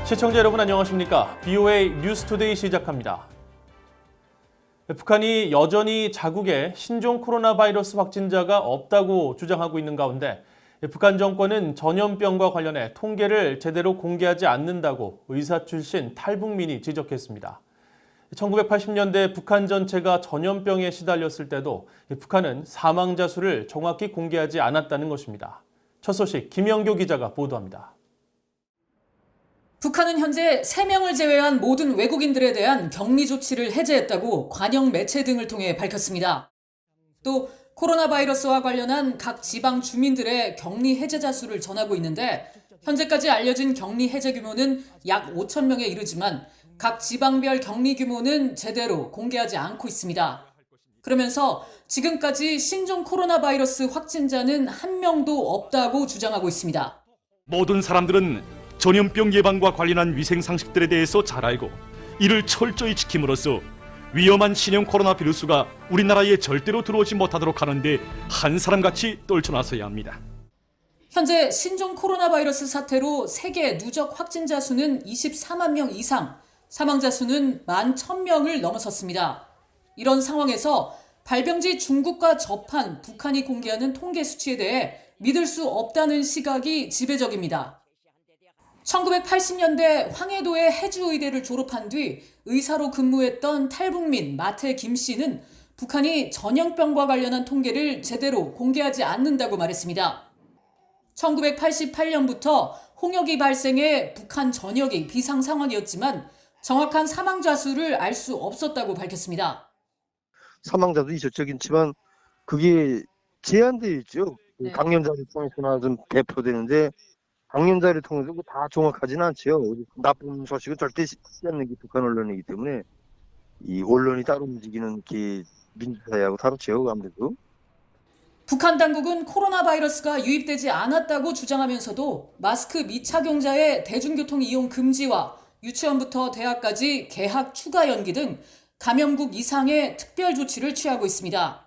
시청자 여러분 안녕하십니까? BOA 뉴스투데이 시작합니다. 북한이 여전히 자국에 신종 코로나 바이러스 확진자가 없다고 주장하고 있는 가운데 북한 정권은 전염병과 관련해 통계를 제대로 공개하지 않는다고 의사 출신 탈북민이 지적했습니다. 1980년대 북한 전체가 전염병에 시달렸을 때도 북한은 사망자 수를 정확히 공개하지 않았다는 것입니다. 첫 소식 김영교 기자가 보도합니다. 북한은 현재 3명을 제외한 모든 외국인들에 대한 격리 조치를 해제했다고 관영 매체 등을 통해 밝혔습니다. 또 코로나 바이러스와 관련한 각 지방 주민들의 격리 해제자 수를 전하고 있는데 현재까지 알려진 격리 해제 규모는 약 5천 명에 이르지만 각 지방별 격리 규모는 제대로 공개하지 않고 있습니다. 그러면서 지금까지 신종 코로나 바이러스 확진자는 한 명도 없다고 주장하고 있습니다. 모든 사람들은 전염병 예방과 관련한 위생 상식들에 대해서 잘 알고 이를 철저히 지킴으로써 위험한 신형 코로나 바이러스가 우리나라에 절대로 들어오지 못하도록 하는데 한 사람같이 떨쳐나서야 합니다. 현재 신종 코로나 바이러스 사태로 세계 누적 확진자 수는 24만 명 이상, 사망자 수는 11,000명을 넘어섰습니다. 이런 상황에서 발병지 중국과 접한 북한이 공개하는 통계 수치에 대해 믿을 수 없다는 시각이 지배적입니다. 1980년대 황해도의 해주의대를 졸업한 뒤 의사로 근무했던 탈북민 마태 김 씨는 북한이 전염병과 관련한 통계를 제대로 공개하지 않는다고 말했습니다. 1988년부터 홍역이 발생해 북한 전역이 비상 상황이었지만 정확한 사망자 수를 알 수 없었다고 밝혔습니다. 사망자도 있었긴 있지만 그게 제한되어 있죠. 네. 감염자를 통해서나 좀 배포되는데 감염자를 통해서 다 정확하지는 않죠. 나쁜 소식은 절대 쓰지 않는 게 북한 언론이기 때문에 이 언론이 따로 움직이는 게 민주사회하고 다르죠. 아무래도. 북한 당국은 코로나 바이러스가 유입되지 않았다고 주장하면서도 마스크 미착용자의 대중교통 이용 금지와 유치원부터 대학까지 개학 추가 연기 등 감염국 이상의 특별 조치를 취하고 있습니다.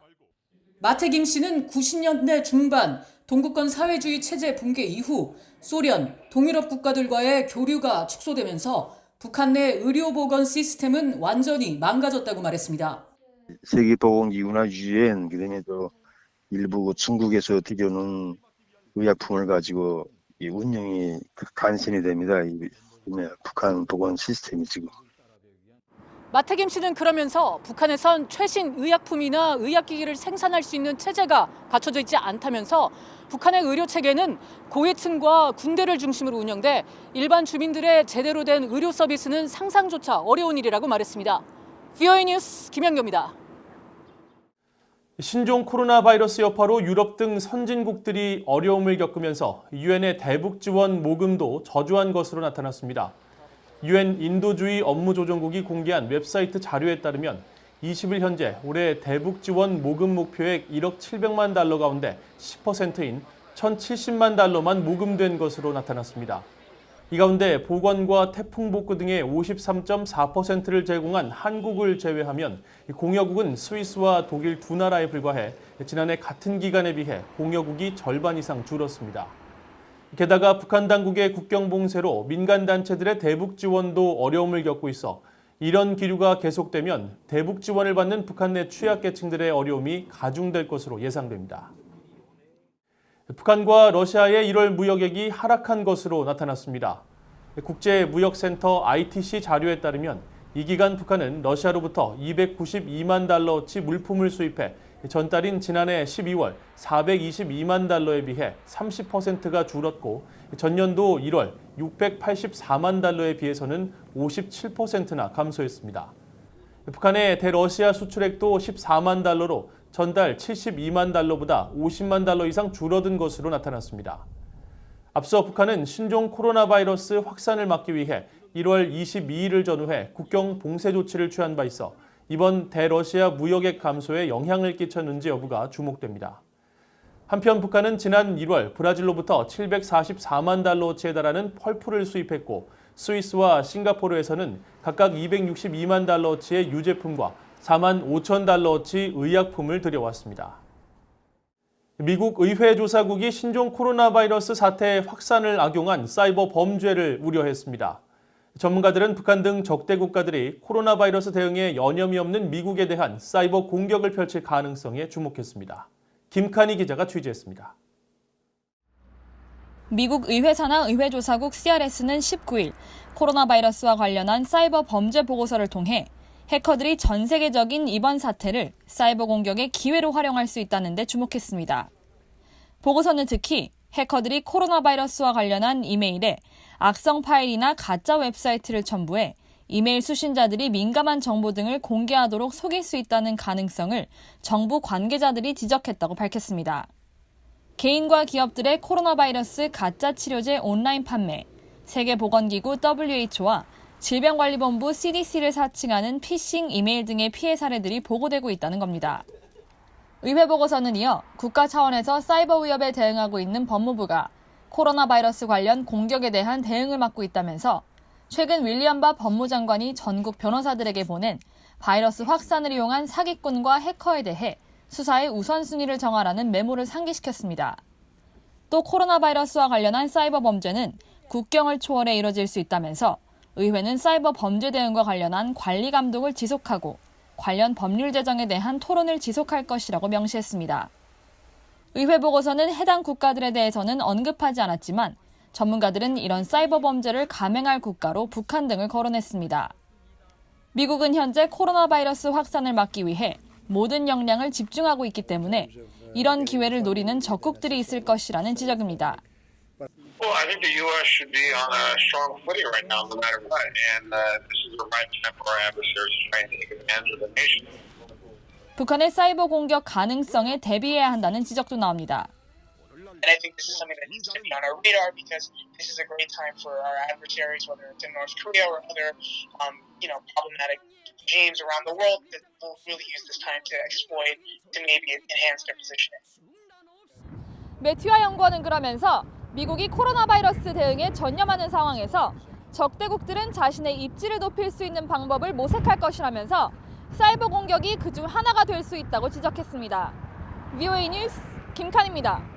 마태 김 씨는 90년대 중반 동구권 사회주의 체제 붕괴 이후 소련, 동유럽 국가들과의 교류가 축소되면서 북한 내 의료보건 시스템은 완전히 망가졌다고 말했습니다. 세계보건기구나 유엔 그다음에 또 일부 중국에서 들여오는 의약품을 가지고 이 운영이 간신히 됩니다. 이 북한 보건 시스템이 지금. 마태 김 씨는 그러면서 북한에선 최신 의약품이나 의학기기를 생산할 수 있는 체제가 갖춰져 있지 않다면서 북한의 의료 체계는 고위층과 군대를 중심으로 운영돼 일반 주민들의 제대로 된 의료 서비스는 상상조차 어려운 일이라고 말했습니다. BOA 뉴스 김영교입니다. 신종 코로나 바이러스 여파로 유럽 등 선진국들이 어려움을 겪으면서 유엔의 대북 지원 모금도 저조한 것으로 나타났습니다. 유엔 인도주의 업무조정국이 공개한 웹사이트 자료에 따르면 20일 현재 올해 대북 지원 모금 목표액 1억 700만 달러 가운데 10%인 1,070만 달러만 모금된 것으로 나타났습니다. 이 가운데 보건과 태풍 복구 등의 53.4%를 제공한 한국을 제외하면 공여국은 스위스와 독일 두 나라에 불과해 지난해 같은 기간에 비해 공여국이 절반 이상 줄었습니다. 게다가 북한 당국의 국경 봉쇄로 민간 단체들의 대북 지원도 어려움을 겪고 있어 이런 기류가 계속되면 대북 지원을 받는 북한 내 취약계층들의 어려움이 가중될 것으로 예상됩니다. 북한과 러시아의 1월 무역액이 하락한 것으로 나타났습니다. 국제무역센터 ITC 자료에 따르면 이 기간 북한은 러시아로부터 292만 달러어치 물품을 수입해 전달인 지난해 12월 422만 달러에 비해 30%가 줄었고 전년도 1월 684만 달러에 비해서는 57%나 감소했습니다. 북한의 대러시아 수출액도 14만 달러로 전달 72만 달러보다 50만 달러 이상 줄어든 것으로 나타났습니다. 앞서 북한은 신종 코로나 바이러스 확산을 막기 위해 1월 22일을 전후해 국경 봉쇄 조치를 취한 바 있어 이번 대러시아 무역액 감소에 영향을 끼쳤는지 여부가 주목됩니다. 한편 북한은 지난 1월 브라질로부터 744만 달러어치에 달하는 펄프를 수입했고 스위스와 싱가포르에서는 각각 262만 달러어치의 유제품과 4만 5천 달러어치 의약품을 들여왔습니다. 미국 의회조사국이 신종 코로나 바이러스 사태의 확산을 악용한 사이버 범죄를 우려했습니다. 전문가들은 북한 등 적대 국가들이 코로나 바이러스 대응에 여념이 없는 미국에 대한 사이버 공격을 펼칠 가능성에 주목했습니다. 김칸희 기자가 취재했습니다. 미국 의회사나 의회조사국 CRS는 19일 코로나 바이러스와 관련한 사이버 범죄 보고서를 통해 해커들이 전 세계적인 이번 사태를 사이버 공격의 기회로 활용할 수 있다는 데 주목했습니다. 보고서는 특히 해커들이 코로나 바이러스와 관련한 이메일에 악성 파일이나 가짜 웹사이트를 첨부해 이메일 수신자들이 민감한 정보 등을 공개하도록 속일 수 있다는 가능성을 정부 관계자들이 지적했다고 밝혔습니다. 개인과 기업들의 코로나 바이러스 가짜 치료제 온라인 판매, 세계보건기구 WHO와 질병관리본부 CDC를 사칭하는 피싱 이메일 등의 피해 사례들이 보고되고 있다는 겁니다. 의회 보고서는 이어 국가 차원에서 사이버 위협에 대응하고 있는 법무부가 코로나 바이러스 관련 공격에 대한 대응을 맡고 있다면서 최근 윌리엄 바 법무장관이 전국 변호사들에게 보낸 바이러스 확산을 이용한 사기꾼과 해커에 대해 수사의 우선순위를 정하라는 메모를 상기시켰습니다. 또 코로나 바이러스와 관련한 사이버 범죄는 국경을 초월해 이뤄질 수 있다면서 의회는 사이버 범죄 대응과 관련한 관리 감독을 지속하고 관련 법률 제정에 대한 토론을 지속할 것이라고 명시했습니다. 의회 보고서는 해당 국가들에 대해서는 언급하지 않았지만 전문가들은 이런 사이버 범죄를 감행할 국가로 북한 등을 거론했습니다. 미국은 현재 코로나 바이러스 확산을 막기 위해 모든 역량을 집중하고 있기 때문에 이런 기회를 노리는 적국들이 있을 것이라는 지적입니다. Well, I think the U.S. should be on a strong footing right now, no matter what. And this is the right time for our adversaries to try and take advantage of the nation. 북한의 사이버 공격 가능성에 대비해야 한다는 지적도 나옵니다. And I think this is something that needs to be on our radar because this is a great time for our adversaries, whether it's in North Korea or other, problematic regimes around the world, that will really use this time to exploit to maybe enhance their positioning. 매튜아 연구원은 그러면서 미국이 코로나 바이러스 대응에 전념하는 상황에서 적대국들은 자신의 입지를 높일 수 있는 방법을 모색할 것이라면서 사이버 공격이 그중 하나가 될 수 있다고 지적했습니다. VOA 뉴스 김칸입니다.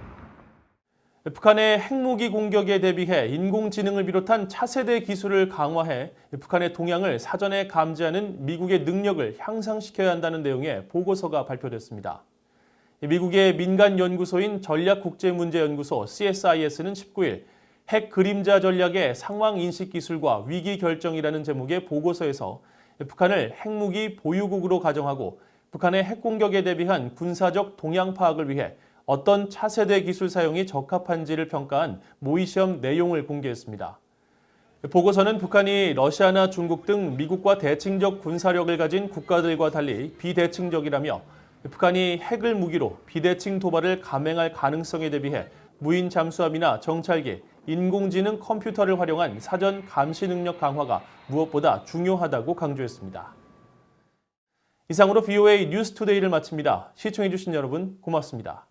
북한의 핵무기 공격에 대비해 인공지능을 비롯한 차세대 기술을 강화해 북한의 동향을 사전에 감지하는 미국의 능력을 향상시켜야 한다는 내용의 보고서가 발표됐습니다. 미국의 민간 연구소인 전략국제문제연구소 CSIS는 19일 핵 그림자 전략의 상황 인식 기술과 위기 결정이라는 제목의 보고서에서 북한을 핵무기 보유국으로 가정하고 북한의 핵 공격에 대비한 군사적 동향 파악을 위해 어떤 차세대 기술 사용이 적합한지를 평가한 모의시험 내용을 공개했습니다. 보고서는 북한이 러시아나 중국 등 미국과 대칭적 군사력을 가진 국가들과 달리 비대칭적이라며 북한이 핵을 무기로 비대칭 도발을 감행할 가능성에 대비해 무인 잠수함이나 정찰기, 인공지능 컴퓨터를 활용한 사전 감시 능력 강화가 무엇보다 중요하다고 강조했습니다. 이상으로 VOA 뉴스투데이를 마칩니다. 시청해주신 여러분 고맙습니다.